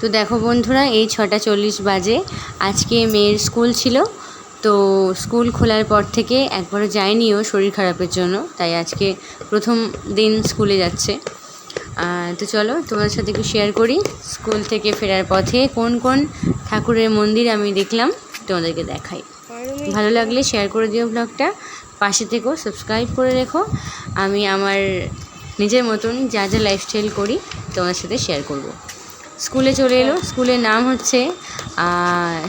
তো দেখো বন্ধুরা, এই 6:40 বাজে। আজকে মেয়ের স্কুল ছিল, তো স্কুল খোলার পর থেকে একবারও যায়নিও শরীর খারাপের জন্য, তাই আজকে প্রথম দিন স্কুলে যাচ্ছে। তো চলো তোমাদের সাথে একটু শেয়ার করি স্কুল থেকে ফেরার পথে কোন কোন ঠাকুরের মন্দির আমি দেখলাম, তোমাদেরকে দেখাই। ভালো লাগলে শেয়ার করে দিও ব্লগটা, পাশে থেকো, সাবস্ক্রাইব করে রেখো। আমি আমার নিজের মতন যা যা লাইফস্টাইল করি তোমাদের সাথে শেয়ার করব। স্কুলে চলে এলো। স্কুলের নাম হচ্ছে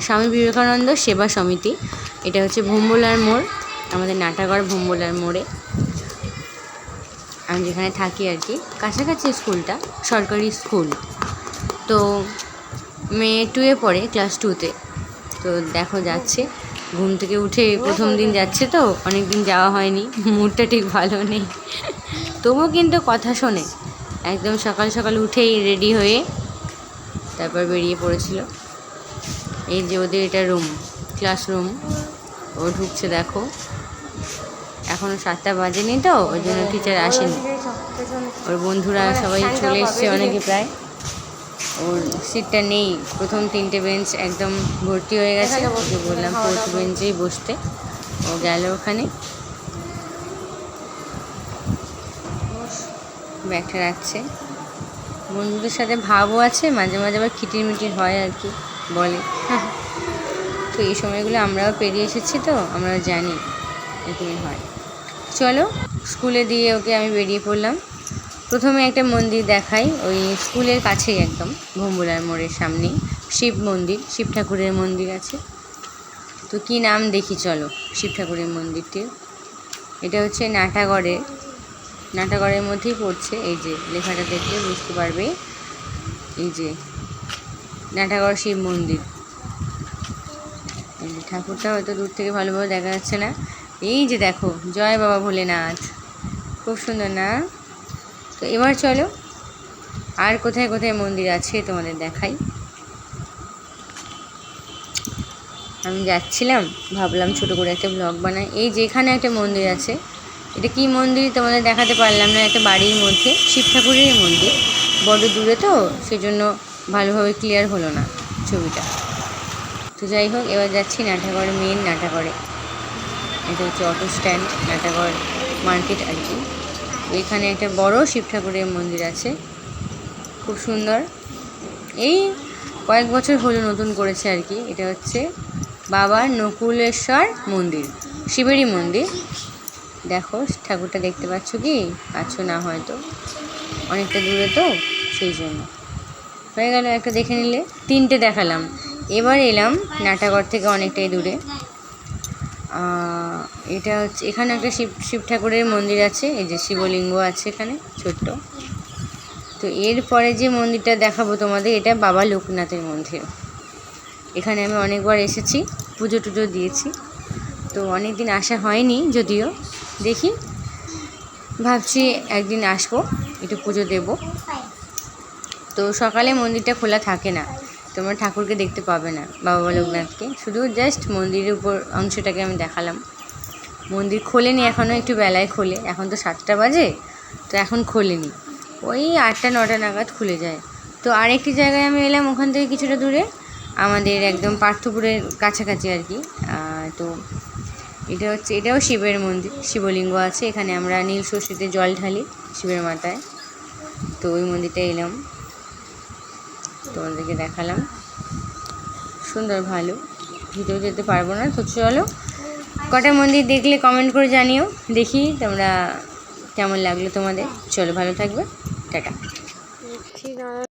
স্বামী বিবেকানন্দ সেবা সমিতি। এটা হচ্ছে ভোম্বলার মোড়, আমাদের নাটাগড় ভোম্বলার মোড়ে আমি যেখানে থাকি আর কি, কাছাকাছি স্কুলটা, সরকারি স্কুল। তো মেয়ে 2-এ পড়ে, ক্লাস 2-তে। তো দেখো যাচ্ছে, ঘুম থেকে উঠে প্রথম দিন যাচ্ছে, তো অনেক দিন যাওয়া হয়নি, মুডটা ঠিক ভালো নেই, তবুও কিন্তু কথা শোনে। একদম সকাল সকাল উঠেই রেডি হয়ে তারপর বেরিয়ে পড়েছিল। এই যে ওদের এটা রুম, ক্লাসরুম। ও ঢুকছে, দেখো এখনও 7টা বাজেনি, তো ওই জন্য টিচার আসেনি। ওর বন্ধুরা সবাই চলে এসছে, অনেকে প্রায়। ওর সিটটা নেই, প্রথম 3টে বেঞ্চ একদম ভর্তি হয়ে গেছে। ওকে বললাম 4th বেঞ্চেই বসতে, ও গেল ওখানে, ব্যাগটা রাখছে। বন্ধুদের সাথে ভাবও আছে, মাঝে মাঝে আবার খিটির মিটির হয় আর কি, বলে। তো এই সময়গুলো আমরাও পেরিয়ে এসেছি, তো আমরাও জানি এরকমই হয়। চলো স্কুলে দিয়ে ওকে আমি বেরিয়ে পড়লাম। প্রথমে একটা মন্দির দেখাই, ওই স্কুলের কাছেই একদম ভোম্বলার মোড়ের সামনেই শিব মন্দির, শিব ঠাকুরের মন্দির আছে। তো কি নাম দেখি, চলো। শিব ঠাকুরের মন্দিরটির, এটা হচ্ছে নাটাগড়ের মধ্যেই পড়ছে। এই যে লেখাটা দেখলে বুঝতে পারবে, এই যে নাটাগড় শিব মন্দির। এই যে ঠাকুরটা হয়তো দূর থেকে ভালোভাবে দেখা যাচ্ছে না। এই যে দেখো, জয় বাবা ভোলেনাথ, খুব সুন্দর না? তো এবার চলো আর কোথায় কোথায় মন্দির আছে তোমাদের দেখাই। আমি যাচ্ছিলাম, ভাবলাম ছোটো করে একটা ব্লগ বানাই। এই যে এখানে একটা মন্দির আছে, এটা কি মন্দির তোমাদের দেখাতে পারলাম না, একটা বাড়ির মধ্যে শিব ঠাকুরেরই মন্দির, বড় দূরে, তো সেজন্য ভালোভাবে ক্লিয়ার হলো না ছবিটা। তো যাই হোক, এবার যাচ্ছি নাটাগড়, মেন নাটাগড়ে। এটা হচ্ছে অটো স্ট্যান্ড, নাটাগড় মার্কেট আর কি। এখানে একটা বড় শিব ঠাকুরের মন্দির আছে, খুব সুন্দর। এই কয়েক বছর হলো নতুন করেছে আর কি। এটা হচ্ছে বাবা নকুলেশ্বর মন্দির, শিবেরই মন্দির। দেখো ঠাকুরটা দেখতে পাচ্ছ কি? পাচ্ছ না হয়তো, অনেকটা দূরে তো সেই জন্য। হয়ে গেল একটা দেখে নিলে, 3টে দেখালাম। এবার এলাম নাটাগড় থেকে অনেকটাই দূরে। এটা হচ্ছে, এখানে একটা শিব ঠাকুরের মন্দির আছে, এই যে শিবলিঙ্গ আছে এখানে ছোট্ট। তো এরপরে যে মন্দিরটা দেখাবো তোমাদের, এটা বাবা লোকনাথের মন্দির। এখানে আমি অনেকবার এসেছি, পুজো টুজো দিয়েছি, তো অনেক দিন আসা হয়নি যদিও। দেখি, ভাবছি একদিন আসবো, একটু পুজো দেব। তো সকালে মন্দিরটা খোলা থাকে না, তোমরা ঠাকুরকে দেখতে পাবে না, বাবা লোকনাথকে, শুধু জাস্ট মন্দিরের উপর অংশটাকে আমি দেখালাম। মন্দির খোলেনি এখনও, একটু বেলায় খোলে, এখন তো 7টা বাজে, তো এখন খোলেনি, ওই 8টা-9টা নাগাদ খুলে যায়। তো আরেকটি জায়গায় আমি এলাম, ওখান থেকে কিছুটা দূরে, আমাদের একদম পার্থপুরের কাছাকাছি আর কি। তো এটা হচ্ছে, এটাও শিবের মন্দির, শিবলিঙ্গ আছে এখানে। আমরা নীল ষষ্ঠীতে জল ঢালি শিবের মাথায়, তো ওই মন্দিরটা এলাম, তোমাদেরকে দেখালাম। সুন্দর, ভালো। ভিতরে যেতে পারবো না, তো চলো কটা মন্দির দেখলে কমেন্ট করে জানিও, দেখি তোমরা কেমন লাগলো তোমাদের। চলো, ভালো থাকবে, টাটা।